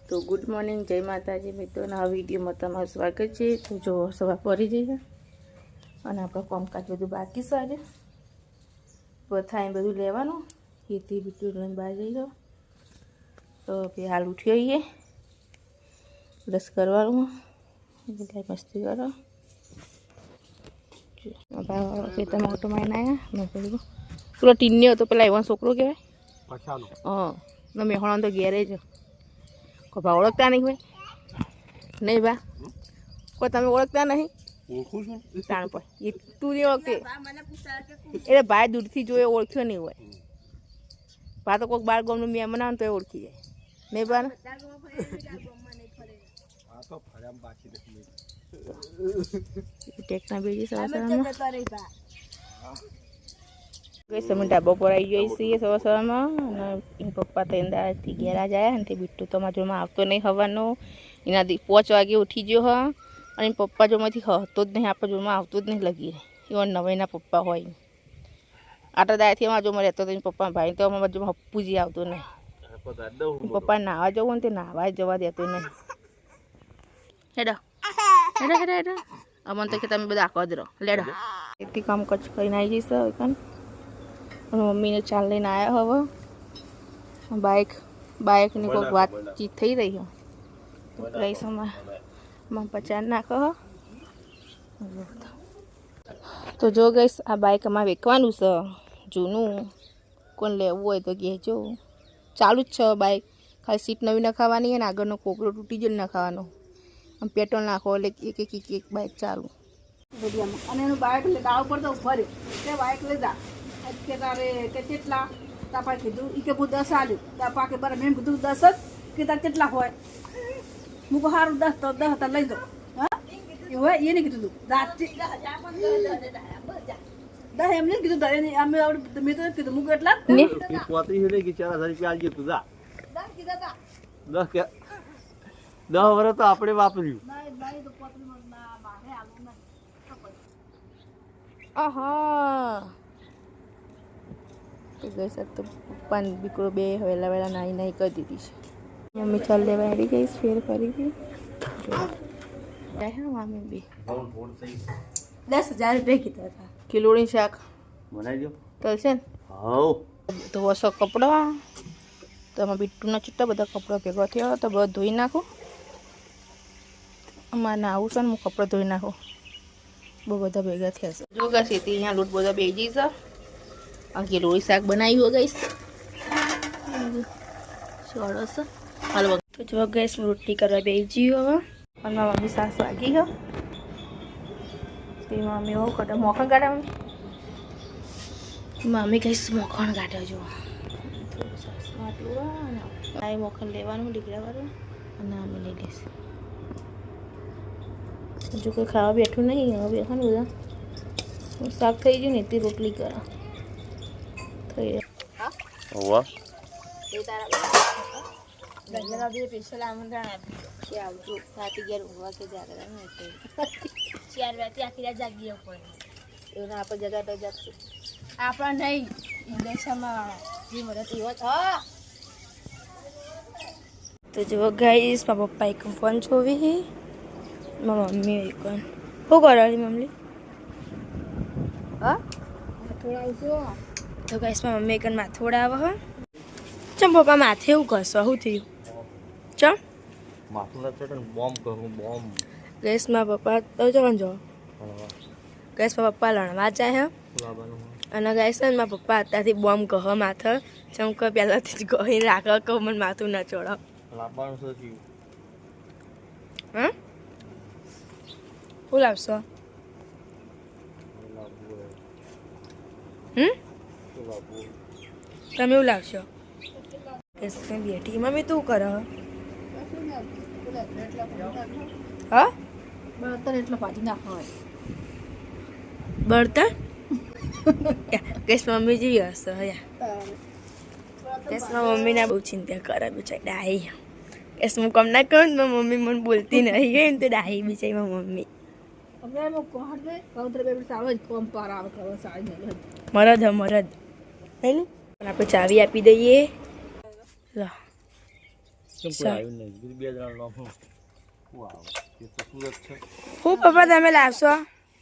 તો good morning, જય માતાજી મિત્રોના આ વિડીયોમાં તમારું સ્વાગત છે। તો જો સવાર પડી જઈએ અને આપણું કામકાજ બધું બાકી છે। આજે પથાઈ બધું લેવાનું, ખેતી બીટું લઈને બહાર જઈએ। તો હાલ ઉઠી આવીએ, બ્રશ કરવાનું, મસ્તી કરો। ખેતરમાં ઓટો મારીને આવ્યા। મેં કીધું પેલો ટીન્યો હતો, પેલા એવાનો છોકરો કહેવાય, મેહોણા તો ઘેરે જ ભા ઓળખતા નહીં ભાઈ? નહીં ભા, કોઈ તમે ઓળખતા નહીં? તાણ પર એ તું નહીં ઓળખતી એટલે ભાઈ દૂરથી જોયો ઓળખ્યો નહીં હોય। ભા તો કોઈક બાર ગામનું મેં બનાવે તો એ ઓળખી જાય નહીં બા? ટેકના બેજી અમે ઢાબા પર આવી જઈએ છીએ સવાર સવારમાં, અને પપ્પા તો એંદાથી ઘેરા જાય અને તે બીટું તો મારા જોડમાં આવતો નહીં હવાનો। એના 5 વાગે ઉઠી ગયો હ, અને પપ્પા જોમાંથી હતો જ નહીં, આપણા જોડમાં આવતો જ નહીં લગી એવા નવાઈના પપ્પા હોય। આટલા દાયથી અમારા જોડમાં રહેતો હતો પપ્પા ભાઈ, તો અમારા જોડમાં હપ્પુજી આવતો નહીં। પપ્પા નાહવા જવું ને તે નાહવા જવા દેતો નહીં। હેડો હેડો હેડો હેડો, અમને તો કે તમે બધા આખો જ રહો, લેડો એટલી કામ કચ કરીને આવી જઈશ। મમ્મીને ચાલ લઈને આવ્યા હવે, બાઇકની કોઈક વાતચીત થઈ રહી હોય રહીશ અમારા પચાસ નાખો। તો જો ગઈશ આ બાઇક અમારે વેચવાનું છે, જૂનું, કોણ લેવું હોય તો કહેજો। ચાલુ જ છે બાઇક, ખાલી સીટ નવી નખાવાની અને આગળનો કોકરો તૂટી જાય નખાવાનો, આમ પેટ્રોલ નાખો એટલે એક બાઇક ચાલુ। અને એનું બાઇક લઈ દાવ પર તો ફરે તે બાઇક લઈ જા કે તારે કે કેટલા તાપા કીધું એ કે હું 10 આલ્યું તાપા કે બરાબર મેં કીધું 10 જ કે તાર કેટલા હોય? હું કહું સારું 10 તો 10 હતા લઈ જાઓ। હા એવું હોય એને કીધું તું રાતથી 10 એમ નહીં કીધું અમે મેં તો કીધું મૂક એટલા 35 કે 4000 રૂપિયા આલજે તું જા 10 કીધા હતા 10 કે 10 વર્ષ તો આપણે વાપર્યું। નહીં તો 35 ના મારે આલું નહીં। આહા તો ગઈ સાત તો પપ્પાને દીકરો બે વહેલા વહેલા નાઈ કરી દીધી છે। મમ્મી ચાલ લેવા આવી ગઈ ફેર ફરીથી મમ્મી બે 10,000 રૂપિયા કીધા હતા। ખીલોડી શાક બનાવી દો ચાલશે ને? હાઉ તો વસો કપડાં તો એમાં બીટુના ચૂટ્ટા બધા કપડાં ભેગા થયા તો બધું ધોઈ નાખું। અમારે આવું છે ને હું કપડાં ધોઈ નાખું, બહુ બધા ભેગા થયા છે। જો ગઈ સીધી અહીંયા લોટ બધા બેજી છે, આખી લોળી શાક બનાવ્યું ગઈશ સરસ હાલ। તો જો ગઈશ રોટલી કરવા બેસી હવે, અને મારા મમ્મી સાસ વાગી ગયો તે મમ્મી એવું કાઢે મોખણ કાઢે મમ્મી કહીશ મોખણ કાઢે જો સાસમાં આટલું આ મોખણ લેવાનું ડીગરાવાળું અને અમે લઈ લઈશ। હજુ કોઈ ખાવા બેઠું નહીં, હવે બેઠા ને બધા શાક થઈ ગયું ને તે રોટલી કરો થઈ વાહ સ્પેશિયલ આમંત્રણ આપ્યું કે આવજો રાતે 11 ઊંઘવા કે જાગરણ હોય 4 વાગે આખી રાત જાગીએ પડે એવું આપણે જગા તો જાગશું આપણા નહીં ઇન્ડેક્શનમાં જે મળે એવો જ। હા તો જો ગાઈસ મારા પપ્પા એક ફોન જોવી, મારા મમ્મી એક શું કરવાની મમ્મી? હા થોડા આવશો તો ગાઈસ મારા મમ્મી એક માથોડા આવે હો। ચમ પપ્પા માથે એવું કરશો? શું થયું? ચમ માથું ના ચડે બોમ્બ કરું બોમ્બ ગેસ મારા પપ્પા તો જવાનું જો ગેસ મારા પપ્પા લણવા જાય હે, અને ગેસ ને મારા પપ્પા અત્યારથી બોમ્બ કહો માથે ચમ કે પહેલાંથી જ કહી રાખો કે મને માથું ના ચડાવ લાવવાનું શું થયું? હા શું લાવશો? તમે એવું લાવશો? બેઠી મમ્મી તું કરો? હા બળતર એટલે ભાજી નાખવા હોય બળતણ ગેસ મમ્મી જેવી હશે હયા ગેસ મમ્મીને બહુ ચિંતા કરે બિચારી ડાહી ગેસ હું કમ ના કહું ને મમ્મી મને બોલતી નહીં ગઈ ને તો ડાહી બિચારી મમ્મી મરદ મરદ પણ આપણે ચાવી આપી દઈએ। લો કેમ કોઈ આવ્યું નહીં કીધું 2 જણા નામ હું આવ એ તો સુરત છે હું પપ્પા તમે લાવશો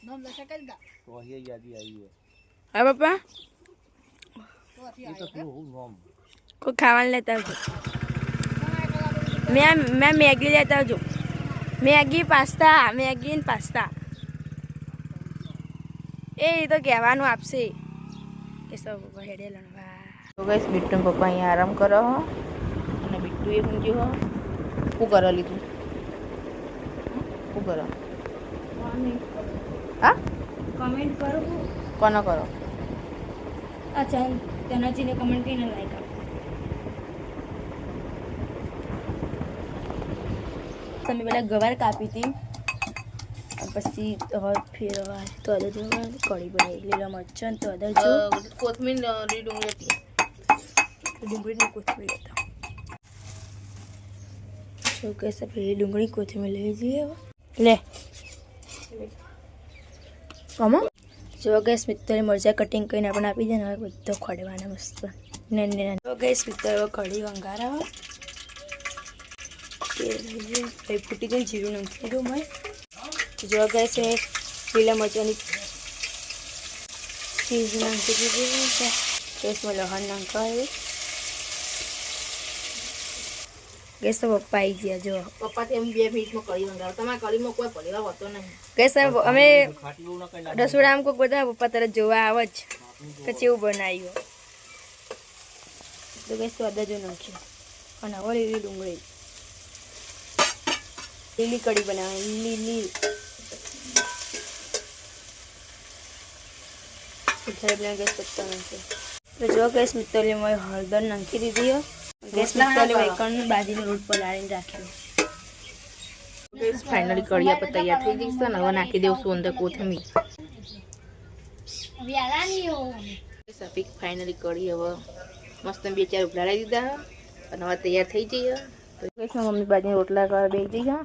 નામ લખા કરી દા તો અહીંયા યાદી આવી હા પપ્પા એ તો શું હું નામ કોઈ ખાવાનું લેતા આવજો મેં મેગી લેતા આવજો મેગી ને પાસ્તા એ તો કહેવાનું આપશે કે સૌ પપ્પા હેડે લણવા તો ગાઈસ બિટ્ટુ પપ્પા અહીંયા આરામ કરો હો અને બિટ્ટુ એ ઊંઘ્યો હો શું કરો લીધું શું કરો હા કમેન્ટ કરો કોનો કરો અચ્છા તનાજીને કમેન્ટ કરીને લાઈક આપો તમે પેલા ગવાર કાપી હતી પછી ફેરવા તો અદર જો કઢી બનાવી લીલા મરચાં તો અદર જો કોથમીર ડુંગળી હતી ડુંગળીની કોથમીર લેતા શું કહેશે પેલી ડુંગળી કોથમીર લઈ જઈએ લે કમો જો ગેસ મિત્ર મરચાં કટિંગ કરીને આપણે આપી દે ને હવે બધો ખોડવાના મસ્ત ને જો ગેસ મિત્ર હવે કઢી વંગારા ભાઈ ફૂટી ગઈ જીરું નાખી દઉં મેં જો ગેસ લીલા મરચાંની ચીઝ નાખી દીધી ગેસમાં લહણ નાખવા ગેસ તો પપ્પા આવી ગયા જો પપ્પા તેમ 2 મિનિટમાં કઢી વંગારો તમારા કઢીમાં કોઈ પરિવાર હોતો નહીં ગેસ અમે ખાટલું ના કઈ રસોડામાં કોઈ બધા પપ્પા તરત જોવા આવે જ કે કેવું બનાવ્યું તો ગેસ તો અદા નાખ્યું અને હવે લીલી ડુંગળી લીલી કઢી બનાવવાની લીલી ગેસ પત્તા નાખે તો જો ગેસ મિત્તોલી મેં હળદર નાખી દીધી ગેસ મિત્તોલી વેકણ બાજીનો રોટ પલાળીને રાખ્યો ફાઇનલી કઢી આપણે તૈયાર થઈ ગઈ છે ને હવે નાખી દઉં અંદર કોથમીર સફીક ફાઇનલી કઢી હવે મસ્ત 2-4 ઉભરાડી દીધા અને હવે તૈયાર થઈ જઈએ તો મમ્મી બાજરીના રોટલા કરવા બેસી જઈએ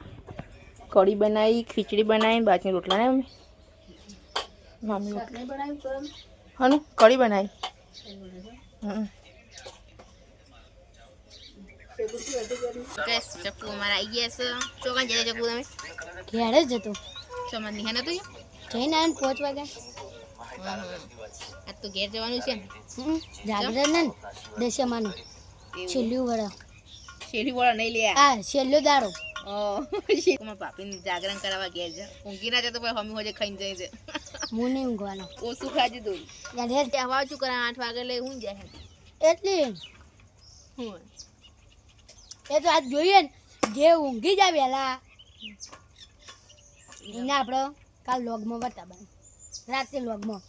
કઢી બનાવી ખીચડી બનાવી બાજરીના રોટલા ને મમ્મી હા કઢી બનાવી ચક્કુ અમારા આવી ગયા છે ચોકા જાય ચક્કુ તમે ઘેરે જ હતો સમાજ નિહાન હતું જઈને આવીને 5 વાગ્યા આ તો ઘેર જવાનું છે ને જાગરણ ને દશમાનું છેલ્લું વડા શેરી વાળા નહીં લે હા છેલ્લો દાડો પાપીને જાગરણ કરાવવા ઘેર જા ઊંઘી ના જાય તો પછી હમી હોજે ખાઈને જાય છે હું નહીં ઊંઘવાનો ઓછું ખાજી દઉં યાર હવા શું કરા 8 વાગે લઈ હું જાય એટલે હું એ તો આજ જોઈએ ને જે ઊંઘી જાય વહેલા એને આપણે કાલ લોગમાં બતાવવાનું રાતે લોગમાં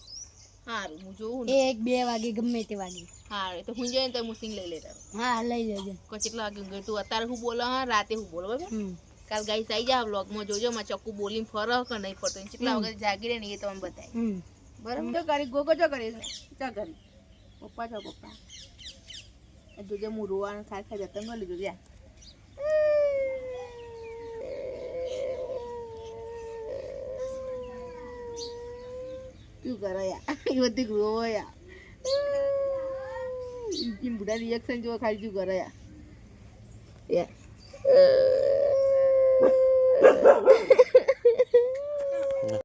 સારું હું જોઉં 1-2 વાગે ગમે તે વાગે હા તો હું જઈને તો હું સિંગ લઈ લેતા હા લઈ લેજો કેટલા વાગે ઊંઘે તું અત્યારે હું બોલો હા રાતે હું બોલો બરાબર કાલ ગાઈસ આવી જા વ્લોગમાં જોજો માં ચક્કુ બોલીને ફરો કે નહીં ફરતો કેટલા વખત જાગી રહે ને એ તમને બતાવી બરાબર તો કરી ગોગો ચો કરી ચા કરી પપ્પા ચો પપ્પા જોજે હું રોવાનું ખાઈ ખાઈ જતન કરી લીધું જ્યાં તું કરો યાર એ બધી રોવો યાર એમ બધા રિએક્શન જો ખાલી તું કરો યાર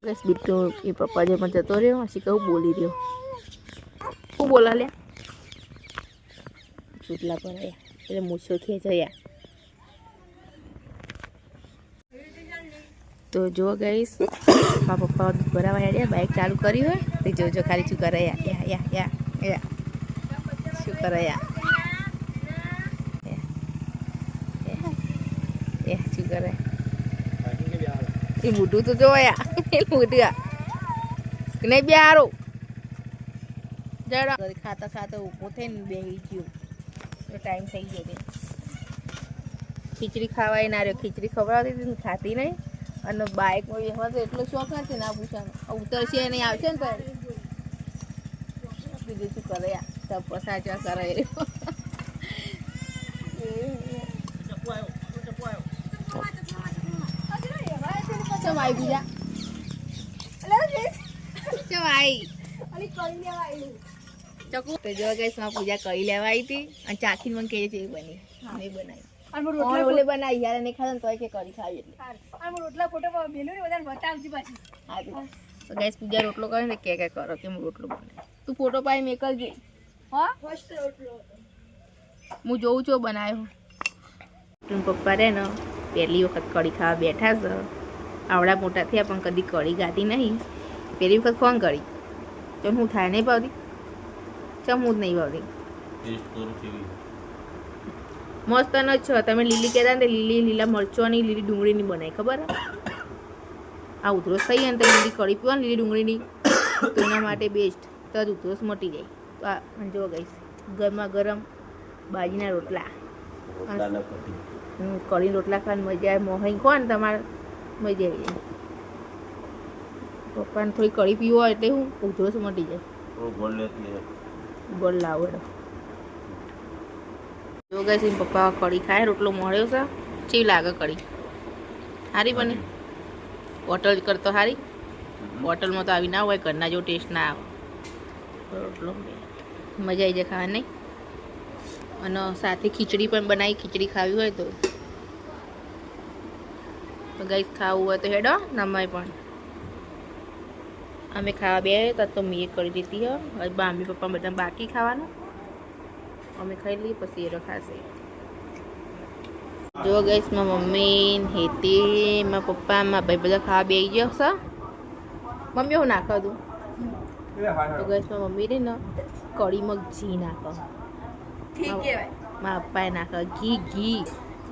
બસ બિટ્ટુ એ પપ્પા જે પણ જતો રહ્યો હસી કહું બોલી રહ્યો હું બોલા લે ચૂટલા પર એટલે મૂછો ખેંચાયા તો જો ગઈશ મારા પપ્પા દૂધ ભરાવા હેડ્યા બાઇક ચાલુ કરી હોય તો જોજો ખાલી શું કરે યા શું કરે શું કરે એ મોઢું તો જોયા એ મોઢું નહીં બે હારું જરા ખાતા ખાતા ઊભો થઈને બેસી ગયો ટાઈમ થઈ ગયો ખીચડી ખાવાય ના રહ્યો ખીચડી ખવડાવતી હતી ને ખાતી નહીં અને બાઇકમાં બેસવા તો એટલો શોખ નથી ના પૂછવાનો ઉતરશે નહીં આવશે ને તો બીજું શું કરે યાર તપ સાચા કરે ચમ આવી બીજા ચમ આવી ચકુ તો જો ગઈ પૂજા કરી લેવા આવી હતી અને ચાખી મને કહે છે એ બની મેં બનાવી અને હું ઓલે રોટલા બનાવી યાર નહીં ખાધું તોય કે કરી ખાવી એટલે અને હું રોટલા ફોટો મેલું ને બધાને બતાવજી પાછી. હા તો ગાઈસ પૂજા રોટલો કરે ને કે કરો કે હું રોટલો બનાવી તું ફોટો પાઈ મેકલજે હા ફર્સ્ટ રોટલો હું જોઉં છું બનાવ્યો તું પપ્પા રે ને પહેલી વખત કઢી ખાવા બેઠા છે આવડા મોટા થયા પણ કદી કઢી ગાતી નહીં પહેલી વખત ફોન કરી તો હું થાય નહીં ભાવતી ચમ હું જ નહીં ભાવતી ટેસ્ટ કરું કેવી મસ્ત ન જ છો તમે લીલી કહેતા ને લીલી લીલા મરચોની લીલી ડુંગળીની બનાવી ખબર આ ઉધરસ થઈ જાય ને તો લીલી કઢી પીવો ને લીલી ડુંગળીની તો એના માટે બેસ્ટ તો જ ઉધરસ મટી જાય તો આ જો ગઈશ ગરમા ગરમ બાજીના રોટલા રોટલાના કઢી કઢી રોટલા ખાવાની મજા આવે મોહઈ ખો ને તમારે મજા આવી જાય પપ્પાને થોડી કઢી પીવો હોય એટલે હું ઉધરસ મટી જાય થોડો ગોળ લેતી હે ગોળ લાવો જો ગઈ પપ્પા કઢી ખાય રોટલો મળ્યો છે ચી લાગે કઢી સારી બને હોટલ કરતો સારી હોટલમાં તો આવી ના હોય ઘરના જેવો ટેસ્ટ ના આવે રોટલો મજા આવી જાય ખાવાની અને સાથે ખીચડી પણ બનાવી ખીચડી ખાવી હોય તો ગાઈસ ખાવું હોય તો હેડો નમાય પણ અમે ખાવા બે તો મેં કરી દીધી હો હવે મમ્મી પપ્પા બધા બાકી ખાવાનું અમે ખાઈ લઈએ પછી એ ખાશે જો ગઈશ મારા મમ્મી હેતી મારા પપ્પા મારા ભાઈ બધા ખાવા બેસી ગયો છે મમ્મી હું નાખો દઉં તો ગઈશ મારા મમ્મી રે ને કઢીમાં ઘી નાખો ઠીક કહેવાય મારા પપ્પાએ નાખો ઘી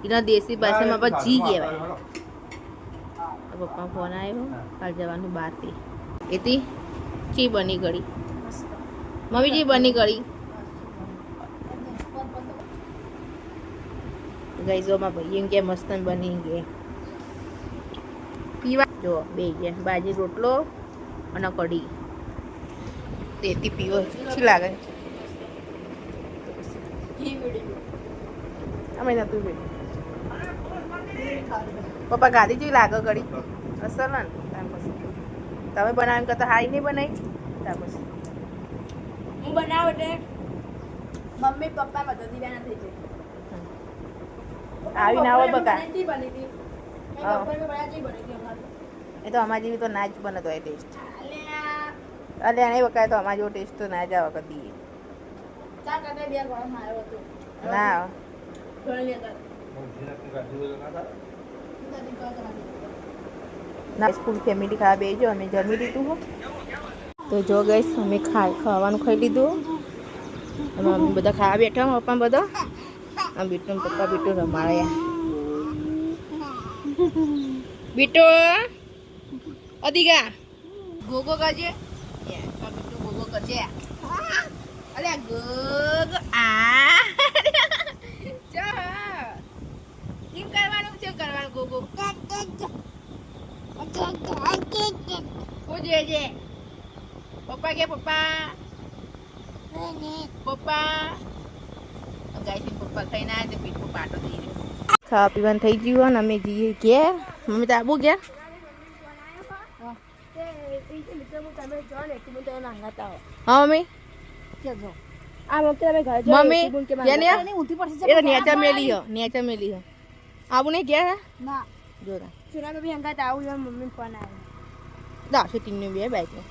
એના દેશી ભાષામાં પણ ઘી કહેવાય પપ્પા ફોન આવ્યો કાલ જવાનું બહાર તે એથી ચી બની ગળી મમ્મી જી બની ગળી ગઈ જો માં ભાઈ એમ કે મસ્ત બની ગયા પીવા જો બે ગયા બાજી રોટલો અને કઢી તેથી પીવો શું લાગે અમે નતું પીવું પપ્પા ગાદી જેવી લાગે કઢી અસર ને ત્યાર પછી તમે બનાવીને કરતા હારી નહીં બનાવી ત્યાર પછી હું બનાવ એટલે મમ્મી પપ્પા બધા દીવાના થઈ જાય આવી ના હોય બકા બની હતી હા. બપોરે બનાવી બની હતી અમારે એ તો અમારા જેવી તો ના જ બનતો હોય ટેસ્ટ અલ્યા અલે નહીં બકાય તો અમારા જેવો ટેસ્ટ તો ના જ આવે કદી ચા કરતા બે ગરમ માર્યો હતો ના ગણ લેતા ના સ્કૂલ ફેમિલી ખાવા બેસજો અમે જમી લીધું હો તો જો ગઈશ અમે ખાવાનું ખાઈ લીધું અમે મમ્મી બધા ખાવા બેઠા પપ્પા બધા આમ બીટુ પપ્પા બીટુ રમાડ્યા બીટુ અધિકા ગોગો કરજે બીટુ ગોગો કરજે અલે ગોગો આ કેમ કરવાનું ગોગો હું જે પપ્પા કે પપ્પા ગાયથી પપ્પા ખાઈને આવ્યા તો પીઠું પાટો થઈ રહ્યો ખાવા પીવાનું થઈ ગયું ને અમે જઈએ ઘેર મમ્મી તો આબુ ગયા હા મમ્મી મમ્મી એ નેચા મેલી હો આબુ નહીં ગયા ના જોતા સુના બી હંગાત આવું મમ્મી ફોન આવ્યો દાશે ટીનને બે બાઈકમાં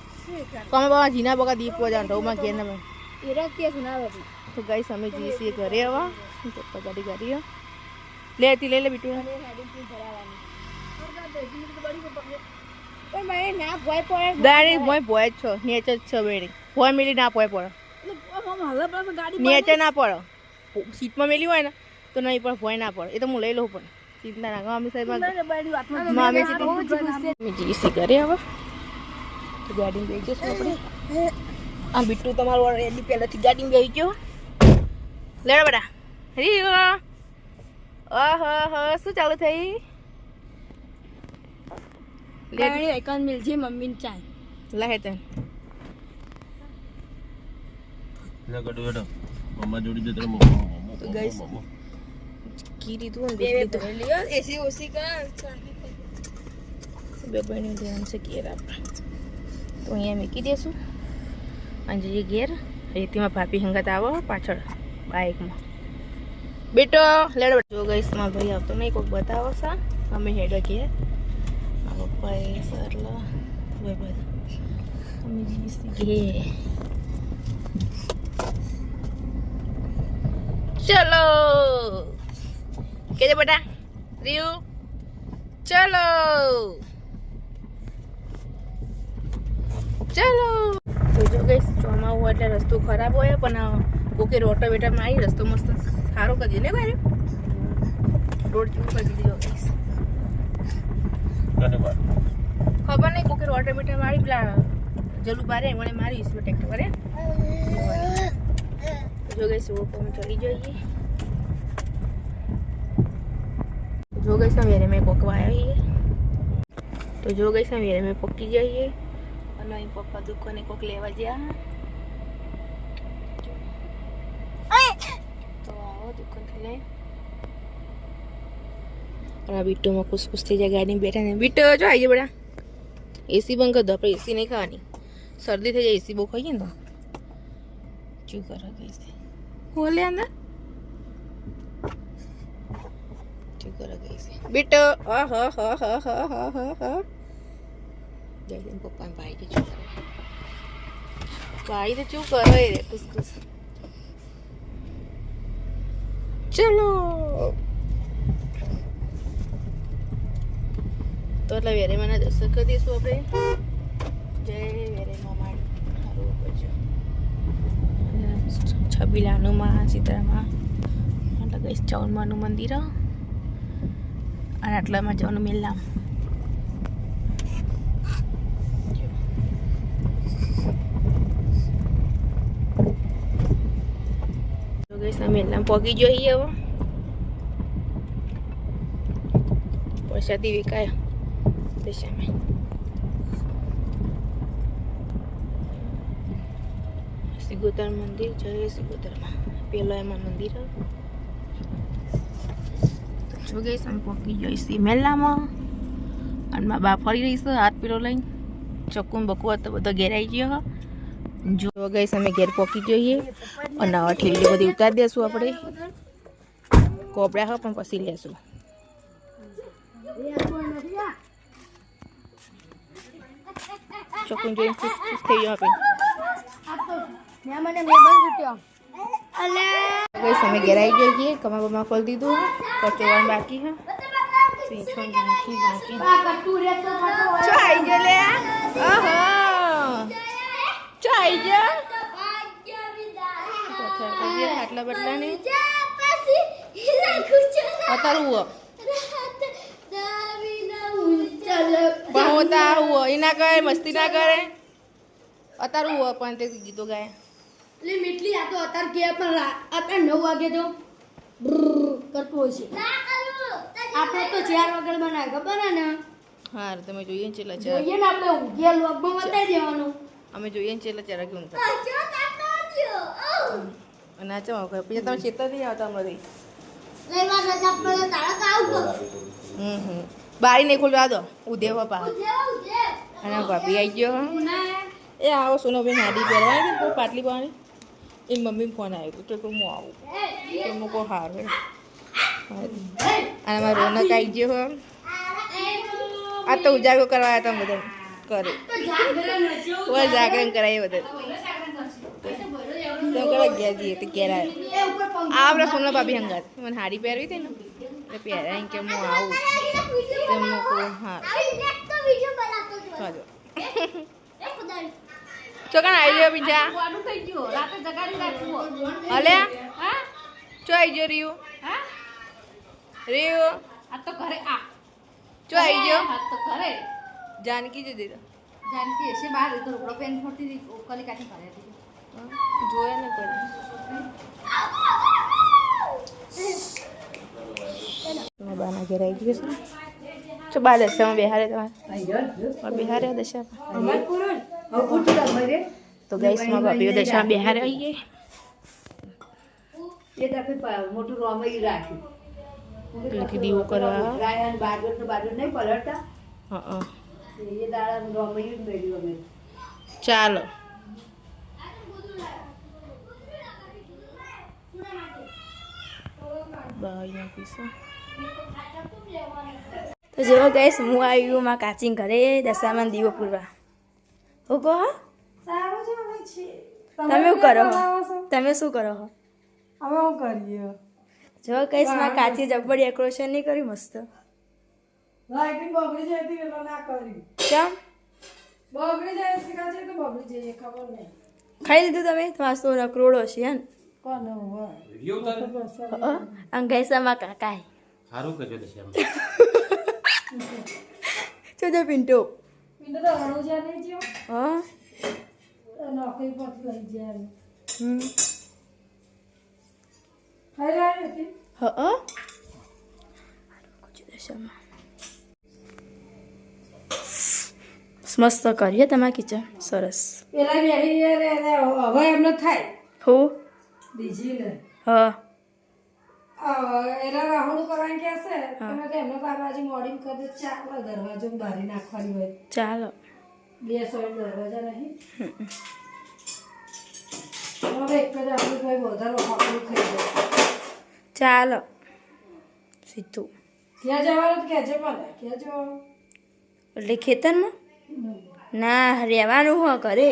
તમે બાબા જીના બગા દીપ જાણ માં ઘેર ને એરા કે સુના બાબી તો ગઈ અમે જઈએ છીએ ઘરે આવા પપ્પા ગાડી લેતી લઈ લે બીટું દાડી ભોય ભોય જ છો નેચર જ છો બેડી ભોય મેલી ના પોય પડે નેચર ના પડે સીટમાં મેલી હોય ને તો નહીં પણ ભોય ના પડે એ તો હું લઈ લઉં પણ ચિંતા ના મામી સાહેબ મામી જઈએ છીએ ઘરે આવા તો ગાડી બેસી જશું આપણે આ બીટું તમારું રેડી પહેલાંથી ગાડી બેસી ગયો લેડો બેટા રીઓ ઓહો હો શું ચાલુ થઈ ગાડી આઈકન મિલજે મમ્મીને ચાય લાહે તને ના કડો બેટો મમ્મા જોડી દે તને તો ગાઈસ કી દીધું ને દીધું એસી ઓસી કર બે બહેનો ધ્યાન છે ઘેર આપણે તો અહીંયા મૂકી દઈશું અને જઈએ ઘેર રેતીમાં ભાભી હંગાત આવો પાછળ બાઇકમાં બેટો લેડો જો ગઈશ માં ભાઈ આવતો નહીં કોઈક બતાવો સા અમે હેડો કે પપ્પા એ સરલા ભાઈ અમે જીસી કે ચલો કે જે બેટા રીયુ ચલો ચલો તો જો ગઈશ ચોમાવું હોય એટલે રસ્તો ખરાબ હોય પણ ઓકે રોટો બેટા મારી રસ્તો મસ્ત સારો કરી ને ભાઈ રોડ જેવું કરી દીધો ગઈશ ખબર નહીં કોકે રોટો બેટા મારી પેલા જલુ બારે મને મારી ટ્રેક્ટર કરે જો ગઈશ રોડ પર ચડી જઈએ જો ગઈશ વેરે મેં પોકવા આવ્યા તો જો ગઈશ વેરે મેં પોકી જઈએ અને અહીં પપ્પા દુકાને કોક લેવા ગયા તો આવો દુકાનથી લઈ અને આ બીટોમાં ખુશ થઈ જાય ગાડી બેઠા ને બીટો જો આવી જાય બેટા એસી બંધ કરી દો આપણે એસી નહીં ખાવાની શરદી થઈ જાય એસી બહુ ખાઈએ ને તો શું કરો એસી બોલે અંદર શું કરો એસી બીટો હા હા હા હા હા હા હા હા જય પપ્પા ભાઈ કે શું કરે ભાઈ તો શું કરો રે ખુશ ચલો તો એટલે વેરે મને દર્શન કરી દઈશું આપણે જય વેરે મામાડી સારું કરજો છબીલા હનુમાન સીતારામા એટલે ગઈશ ચૌનમાનું મંદિર અને આટલામાં જવાનું મેલામ મેલામ પગી જોઈએ હવે પ્રસાદી વિકાય દશામાં સિગોતર મંદિર જય સિગોતરમાં પેલો એમાં મંદિર જો ગઈશ અમે પગી જઈશી મેલામાં અને મારા બા ફરી રહીશ હાથ પીળો લઈને ચક્કું બકુ હતો બધો ઘેરાઈ ગયો જો ગઈશ અમે ઘેર પોકી જોઈએ અને હવે ઠેલી બધી ઉતારી દેશું આપણે કોપડા હા પણ પછી લેશું ચોકું જોઈને ખુશ થઈ ગયો આપણે ગઈશ અમે ઘેર આવી જઈએ કમા બમા ખોલી દીધું કચોવાનું બાકી હા પીછો બાકી ચો આવી ગયો લે ઓહો ચો આવી ગયો આટલા બટલા ને અતારું હોતા હુઓ એ ના કરે મસ્તી ના કરે અતારું હુઓ પણ તે ગીતો ગાય એટલે મીઠલી આ તો અત્યારે કે પણ અત્યારે 9 વાગે તો કરતું હોય છે આપણે તો 4 વાગે બનાવે ખબર ને હા તમે જોઈએ ને છેલ્લા જોઈએ ને આપણે ઊંઘ્યા લોગમાં બતાવી દેવાનું અમે જોઈએ ને છેલ્લા ચાર કેવું અને આ ચો પછી તમે ચેતા નહીં આવતા અમારી બારી નહીં ખોલવા દો ઉદેવ પા અને ભાભી આવી ગયો એ આવો સોનો બેન હાડી પહેરવાની કોઈ પાટલી પાણી એ મમ્મી ફોન આવ્યો તો હું આવું તો મૂકો હારું અને મારો રોનક આવી ગયો આ તો ઉજાગરો કરવા આવ્યા હતા બધા કરે કોઈ જાગરણ કરાય બધા તો કરવા ગયા જઈએ તો ઘેર આવ્યો આ આપણા સોના ભાભી હંગાત મને હાડી પહેરવી હતી ને એટલે પહેરાય કે હું આવું તો મૂકો હા ચોકન આવી ગયો બીજા હલે ચો આવી ગયો રીયું રીયું આ તો ઘરે આ ચો આવી ગયો તો ઘરે જાનકી જતી તો જાનકી હશે બહાર તો રોકડો પેન ફોડતી હતી કલી કાઠી કરે હતી જોયા ને કોઈ મેં બાના ઘેર આવી ગયો છે ચો બા દશામાં બેહારે તમારે બેહારે દશામાં તો ગઈશમાં ભાભીઓ દશામાં બેહારે આવી ગઈ એ દાખલ મોટું રોમઈ રાખ્યું પેલીથી દીવો કરવા ગાયન બાજુ નહીં પલટતા હા એ દાડા રોમઈ મેળ્યું અમે ચાલો બાઈ નાખીશું. તો જો ગઈશ હું આવ્યું માં કાચી ઘરે દશામાં દીવો પૂરવા. હું કહો તમે શું કરો હો? તમે શું કરો હો? હવે શું કરીએ? જો ગઈશ માં કાચી જબ્બર ડેકોરેશન નહીં કર્યું મસ્ત. લાઈટિંગ બગડી જાય હતી એટલે ના કરી. કેમ બગડી જાય શીખા છે તો બગડી જાય ખબર નહીં. ખાઈ લીધું તમે? તમારે તો રકરોડો છે હે ને? કોણ હોય? વિડિયો ઉતારે અને ગઈસામાં કાકા સારું કરજો દશામાં. શું છે પિન્ટુ? પિંડો તો રણુજા નહીં જ્યો. હા નોકરી પરથી લઈ જાય. હમ ખાઈ લાવી હતી. હા દશામાં મસ્ત કરીએ તમારા કિચન સરસ. પેલા બેરી હવે એમને થાય હું બીજી ને હા એના રાહુલ કરવાનું કે છે એમને તો એમને બાબાજી મોડિંગ કરી દે ચાલો દરવાજો બારી નાખવાની હોય. ચાલો 2 સોય દરવાજા નહીં હવે એક જ આપણું કોઈ વધારે હોકલું થઈ જાય. ચાલો સીધું ક્યાં જવાનું તો કહેજે મને ક્યાં જવાનું? એટલે ખેતરમાં ના રહેવાનું હો ઘરે.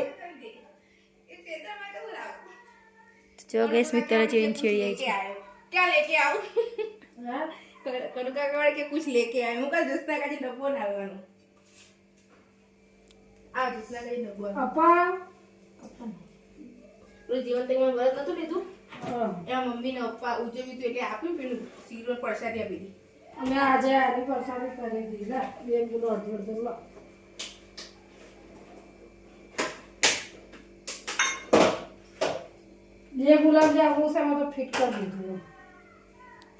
જો ગેસ મિત્ર ચીડી ચીડી આવી છે. क्या लेके आऊं? હા कनु काका वाले के कुछ लेके आए मुका जस्ता का डब्बो नालवानो आ जस्ता का डब्बो અપા તો જીવન તે મને વરત નતું લીધું હા. એ મમ્મી ને પપ્પા ઉજવી તો એટલે આપ્યું પેલું સિગરેટ પરસાદી આપી દી. અમે આજે આની પરસાદી કરી દીધા બે કિલો અડધો લો. બે ગુલાબ જામુન છે એમાં તો ફિટ કરી દીધું.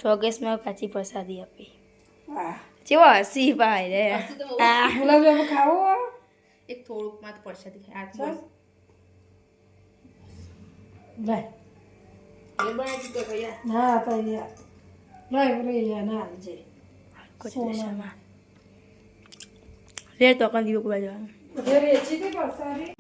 ચોગેસમાં કાચી પ્રસાદી આપી. હા જેવો હસી ભાઈ રે. હસી તો બહુ. આ ગુલાબ જામુન ખાવો હોય? એક થોડુંક માં તો પરસાદી ખાય આ ચાલ. બસ લે એ બનાવી દીધો ભૈયા. ના તો યાર લઈ ના આવજે. દશામાં રે તો કન દીવો કરવા જવાનું. જે વેચી હતી પરસાદી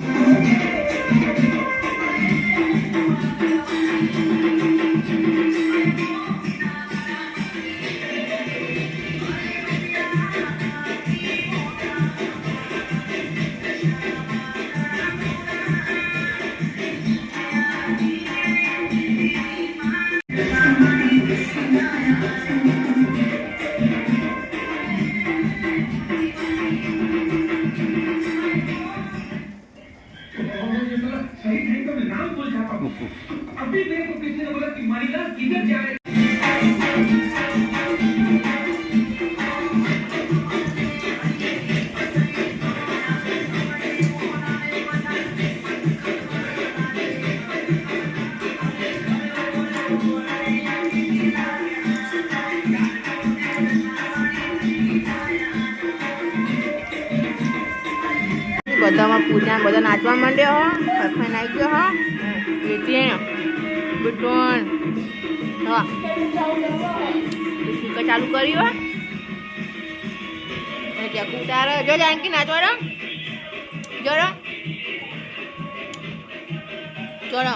બધામાં પૂજા બધા નાચવા માંડ્યો હો ફરફાઈ નાઈ ગયો હો એટલે બટન હા સ્પીકર ચાલુ કર્યું હો ચકુ ઉતારો જો જાનકી નાચવાડો જોડો જોડો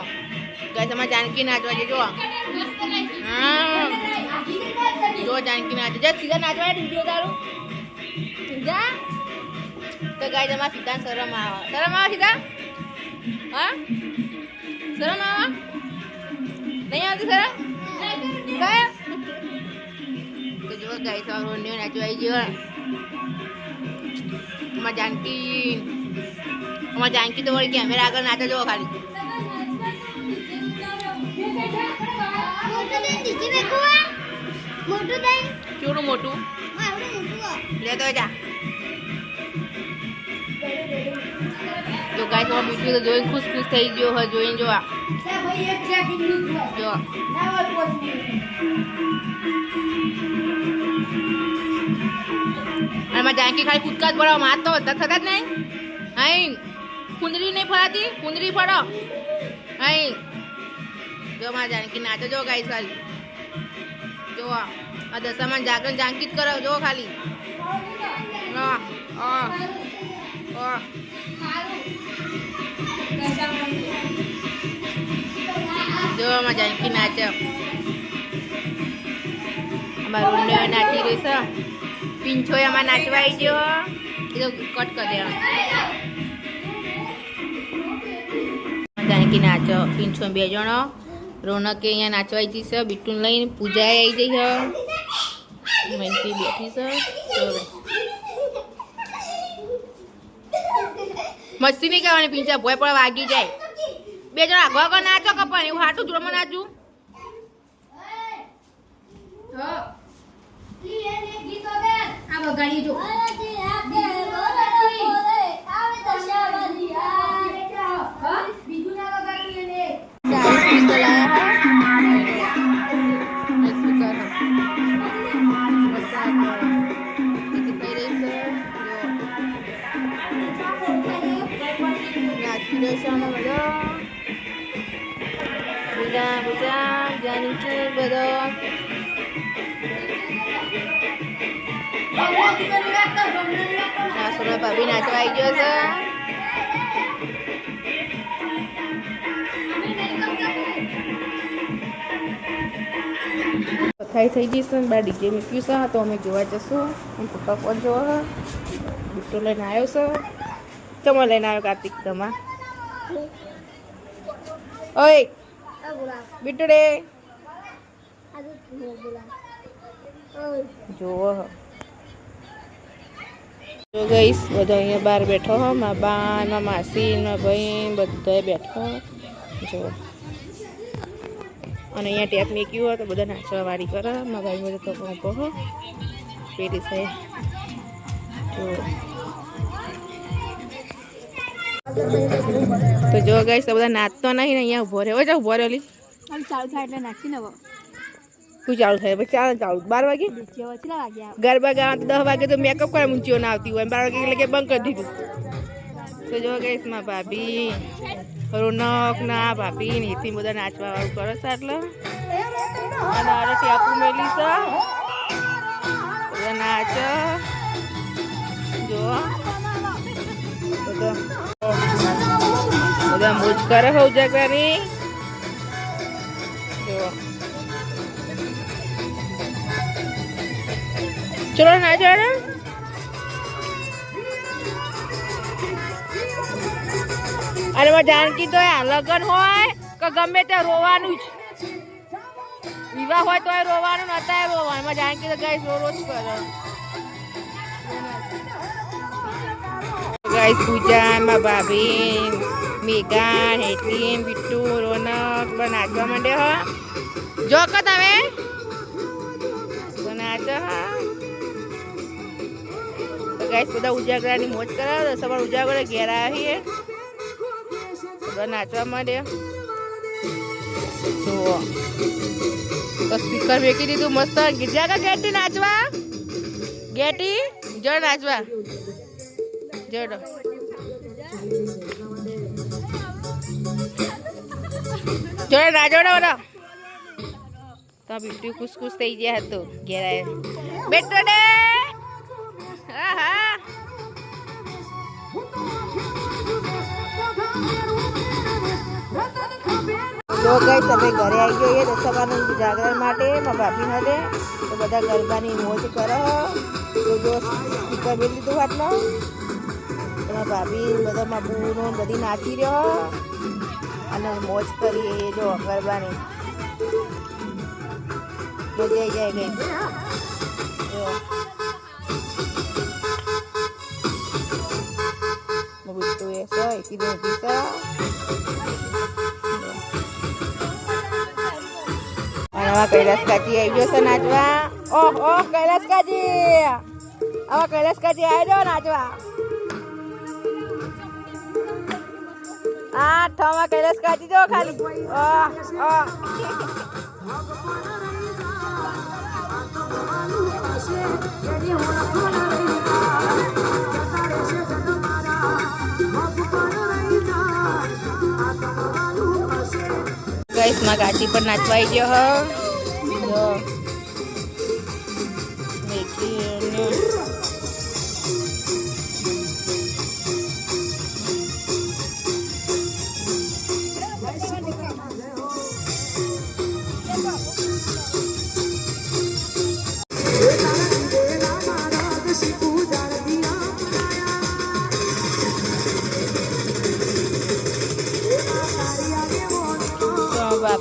ગાય તમારે જાનકી નાચવા જો હા જો જાનકી નાચે જા સીધા નાચવા વિડીયો તારું જા તો ગાય તમારે સીધા શરમ આવે સીધા હા શરમ આવે નહીં આવતી શરમ ગાય તો જો ગાય તો રોને નાચવા આવી ગયો અમાર જાનકી તો વળી કેમેરા આગળ નાચે જો ખાલી કેવડું મોટું લેતો જા જો ગાય તો બીજું તો જોઈને ખુશ થઈ ગયો હોય જોઈને જો જો અને મારા જાનકી ખાલી કૂદકા જ પડો માર તો થતા જ નહીં અહીં કુંદરી નહીં ફરાતી કુંદરી ફરો અહીં જો મારા જાનકી નાચો જો ગાય ખાલી જો આ દશામાં જાગરણ જાનકી જ કરો જો ખાલી જો મારા જાનકી નાચો અમારો રૂને નાચી રહ્યો છે. પીંછો એમાં નાચવા આવી ગયો. એ તો કટ કરી દેવા. જાનકી નાચો. પીંછો 2 જણો. રોનકે અહીંયા નાચવા આવી છે. બિટ્ટુને લઈને પૂજા આવી જઈ છે. મનથી બેઠી છે. મસ્તી નહીં કરવાની પીંછા ભોય પણ વાગી જાય. 2 જણા આગળ આગળ નાચો કે પણ એવું હાટું જોરમાં નાચું. આ વગાડી જો. ભાભી નાચવા આવી ગયો છે. થાય થઈ જઈશું ને 2 ડીજે મૂક્યું છે તો અમે જોવા જશું. પપ્પા ફોન જોવા બિટ્ટુ લઈને આવ્યો છે. ચમો લઈને આવ્યો કાર્તિક તમા. ઓય બિટ્ટુ રે જોવો જો ગઈશ બધા અહીંયા બહાર બેઠો હો. મારા બા મારા માસી મારા ભાઈ બધા બેઠો જો. અને અહીંયા ટેપ મૂક્યું હોય તો બધા નાચવા વાળી કરે. મારા ભાઈ બધા તો પંપો હો પેલી સાહેબ જો. તો જો ગઈશ બધા નાચતો નહીં ને અહીંયા ઉભો રહ્યો. જાવ ઉભો રહ્યો. લી ચાલુ થાય એટલે નાખીને હવે શું ચાલુ થાય પછી? ચાલુ 12 વાગે ગરબા ગાવા તો 10 વાગે તો મેકઅપ કરે ઊંચીઓ ના આવતી હોય. 12 વાગે એટલે કે બંધ કરી દીધું. તો જો ગઈશ માં ભાભી રોનક ના ભાભી ને એથી બધા નાચવા વાળું કરે છે. એટલે અને આરે ટેપુ મેલી છે બધા નાચ જો. બધા મોજ કરે હો ઉજાગરાની જો. ચલો ના જાણે. અરે મારે જાનકી તો લગન હોય કે ગમે તે રોવાનું જ. વિવાહ હોય તો રોવાનું નતા રોવાનું. મારે જાનકી તો ગાઈસ રોજ કરે. ગાઈસ પૂજા માં ભાભી મેઘા હેતલી બિટ્ટુ રોનક બધા નાચવા માંડે હો. જો કે તમે નાચો હા. તો ગાઈસ બધા ઉજાગરાની મોજ કરાવે. સવાર ઉજાગરા ઘેર આવીએ બધા નાચવા માંડે જુઓ. તો સ્પીકર વેકી દીધું મસ્ત. ગીજા કા ગેટી નાચવા. ગેટી જો નાચવા જોડો. જોડે ના જોડો બધા. તો બિટ્ટુ ખુશ થઈ ગયા હતો ઘેરાય બેટો ડે. હા હા જો ગાઈસ અમે ઘરે આવી ગઈએ દસમાનું જાગરણ માટે. મારા ભાભી હલે તો બધા ગરબાની મોજ કરો. તો જો સ્પીકર મેળ લીધું હાથમાં. એમાં ભાભી બધા માં બૂનો બધી નાચી રહ્યો અને મોજ કરીએ જો ગરબાની. મજા જાય ગઈ જો. બિટ્ટુ એ કીધું પીતા અને આવા કૈલાસ કાજી આવી ગયો છે નાચવા. ઓહ ઓહ કૈલાસ કાજી. આવા કૈલાસ કાજી આવી જાઓ નાચવા. આ ઠામાં કૈલાસ કાજી જો ખાલી. ઓહ ઓહ ગાઈસ માં ગાજી પર નાચવા આવી ગયો હો. જો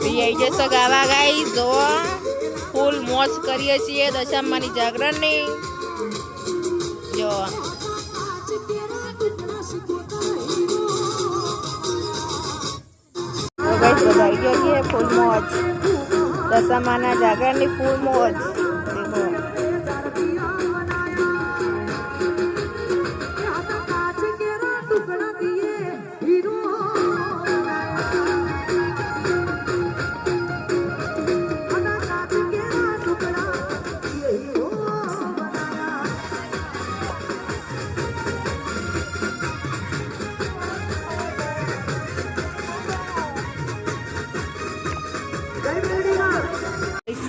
આવી જશો ગાવા ગાઈ જો ફૂલ મોજ કરીએ છીએ દશામાની જાગરણની જો બધા આવી ગયો છે ફૂલ મોજ દશામાના જાગરણની ફૂલ મોજ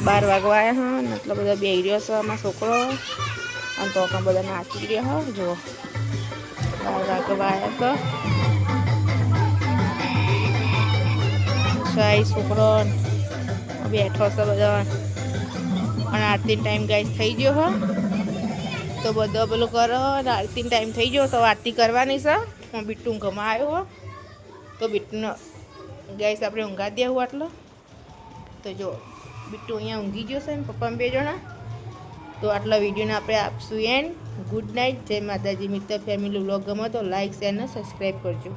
બાર વાગવા આવ્યા હા ને એટલો બધા બે રહ્યો છે અમારો છોકરો અને તો પણ બધા નાચી રહ્યા હા જો 12 વાગવા આવ્યા છે છોકરો બેઠો છે બધા અને આરતી ટાઈમ ગાઈસ થઈ ગયો હો તો બધો પેલું કરો અને આરતી ટાઈમ થઈ ગયો તો આરતી કરવાની છે હું બિટ્ટુ ઊંઘમાં આવ્યો હો તો બિટ્ટુનો ગાઈસ આપણે ઊંઘા દેવું આટલો તો જો બિટ્ટુ અહીંયા ઊંઘી ગયો છે ને પપ્પા 2 જણા તો આટલા વિડીયોને આપણે આપશું એન્ડ ગુડ નાઇટ જય માતાજી મિત્ર ફેમિલી વ્લોગ ગમે તો લાઈક શેર અને સબસ્ક્રાઈબ કરજો